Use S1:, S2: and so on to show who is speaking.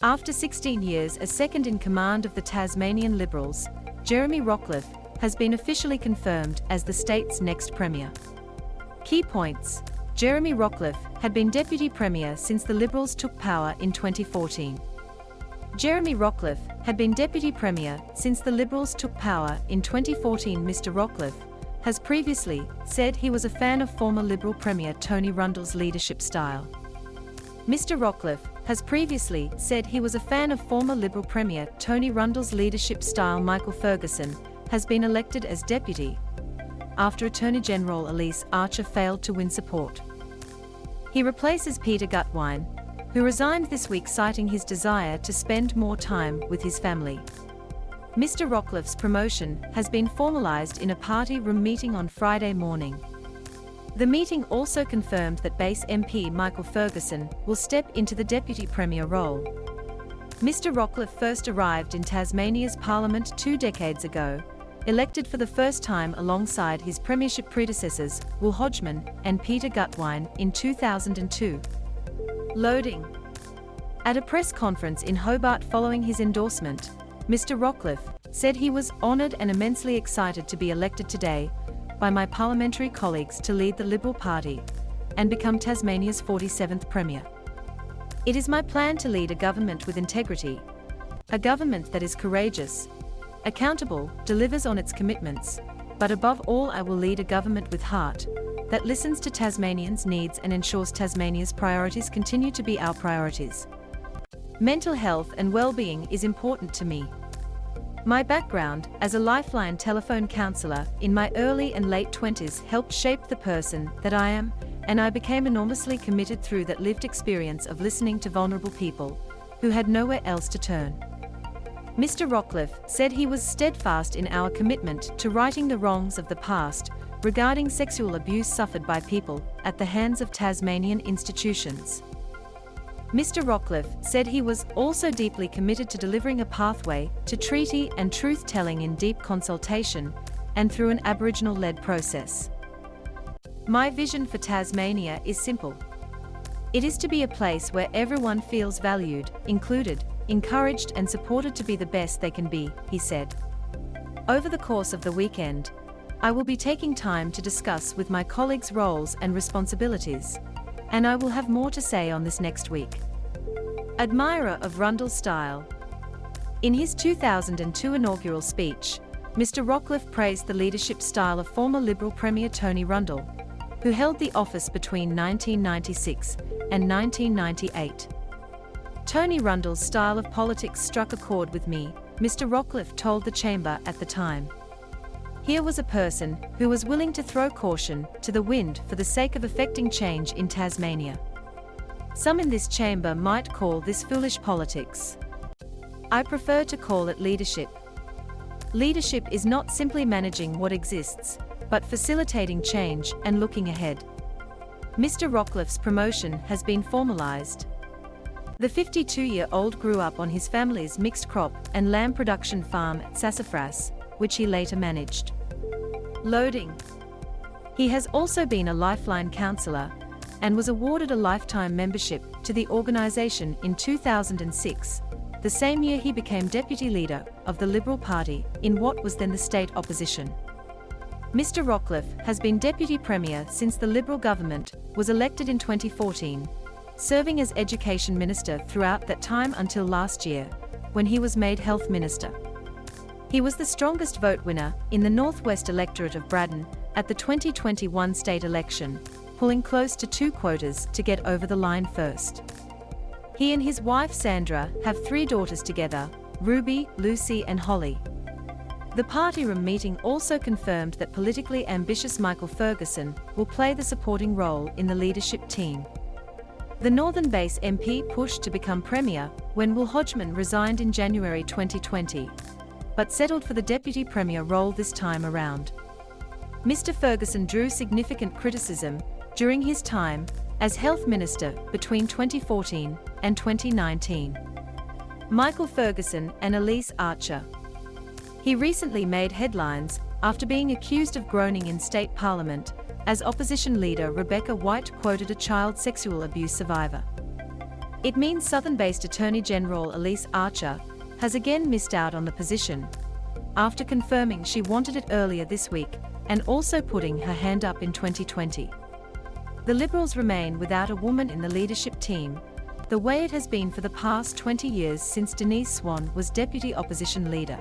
S1: After 16 years as second in command of the Tasmanian Liberals, Jeremy Rockliff has been officially confirmed as the state's next Premier. Key points. Jeremy Rockliff had been Deputy Premier since the Liberals took power in 2014. Jeremy Rockliff had been Deputy Premier since the Liberals took power in 2014. Mr. Rockliff has previously said he was a fan of former Liberal Premier Tony Rundle's leadership style. Mr. Rockliff has previously said he was a fan of former Liberal Premier Tony Rundle's leadership style. Michael Ferguson has been elected as Deputy after Attorney General Elise Archer failed to win support. He replaces Peter Gutwein, who resigned this week citing his desire to spend more time with his family. Mr. Rockliffe's promotion has been formalised in a party room meeting on Friday morning. The meeting also confirmed that Base MP Michael Ferguson will step into the Deputy Premier role. Mr. Rockliff first arrived in Tasmania's Parliament 2 decades ago, elected for the first time alongside his premiership predecessors, Will Hodgman and Peter Gutwein, in 2002. Loading. At a press conference in Hobart following his endorsement, Mr. Rockliff said he was honoured and immensely excited to be elected today by my parliamentary colleagues to lead the Liberal Party and become Tasmania's 47th Premier. It is my plan to lead a government with integrity, a government that is courageous, accountable, delivers on its commitments, but above all I will lead a government with heart, that listens to Tasmanians' needs and ensures Tasmania's priorities continue to be our priorities. Mental health and well-being is important to me. My background as a Lifeline telephone counsellor in my early and late 20s helped shape the person that I am, and I became enormously committed through that lived experience of listening to vulnerable people who had nowhere else to turn. Mr. Rockliff said he was steadfast in our commitment to righting the wrongs of the past regarding sexual abuse suffered by people at the hands of Tasmanian institutions. Mr. Rockliff said he was also deeply committed to delivering a pathway to treaty and truth-telling in deep consultation and through an Aboriginal-led process. My vision for Tasmania is simple. It is to be a place where everyone feels valued, included, encouraged and supported to be the best they can be, he said. Over the course of the weekend, I will be taking time to discuss with my colleagues roles and responsibilities, and I will have more to say on this next week. Admirer of Rundle's style. In his 2002 inaugural speech, Mr. Rockliff praised the leadership style of former Liberal Premier Tony Rundle, who held the office between 1996 and 1998. Tony Rundle's style of politics struck a chord with me, Mr. Rockliff told the Chamber at the time. Here was a person who was willing to throw caution to the wind for the sake of effecting change in Tasmania. Some in this chamber might call this foolish politics. I prefer to call it leadership. Leadership is not simply managing what exists, but facilitating change and looking ahead. Mr. Rockliffe's promotion has been formalised. The 52-year-old grew up on his family's mixed crop and lamb production farm at Sassafras, which he later managed. Loading. He has also been a Lifeline counsellor and was awarded a lifetime membership to the organisation in 2006, the same year he became deputy leader of the Liberal Party in what was then the state opposition. Mr. Rockliff has been Deputy Premier since the Liberal government was elected in 2014, serving as Education Minister throughout that time until last year, when he was made Health Minister. He was the strongest vote winner in the Northwest electorate of Braddon at the 2021 state election, pulling close to 2 quotas to get over the line first. He and his wife Sandra have 3 daughters together, Ruby, Lucy and Holly. The party room meeting also confirmed that politically ambitious Michael Ferguson will play the supporting role in the leadership team. The Northern Base MP pushed to become Premier when Will Hodgman resigned in January 2020, but settled for the Deputy Premier role this time around. Mr. Ferguson drew significant criticism during his time as Health Minister between 2014 and 2019. Michael Ferguson and Elise Archer. He recently made headlines after being accused of groaning in state parliament as opposition leader Rebecca White quoted a child sexual abuse survivor. It means Southern-based Attorney General Elise Archer has again missed out on the position, after confirming she wanted it earlier this week and also putting her hand up in 2020. The Liberals remain without a woman in the leadership team, the way it has been for the past 20 years since Denise Swan was deputy opposition leader.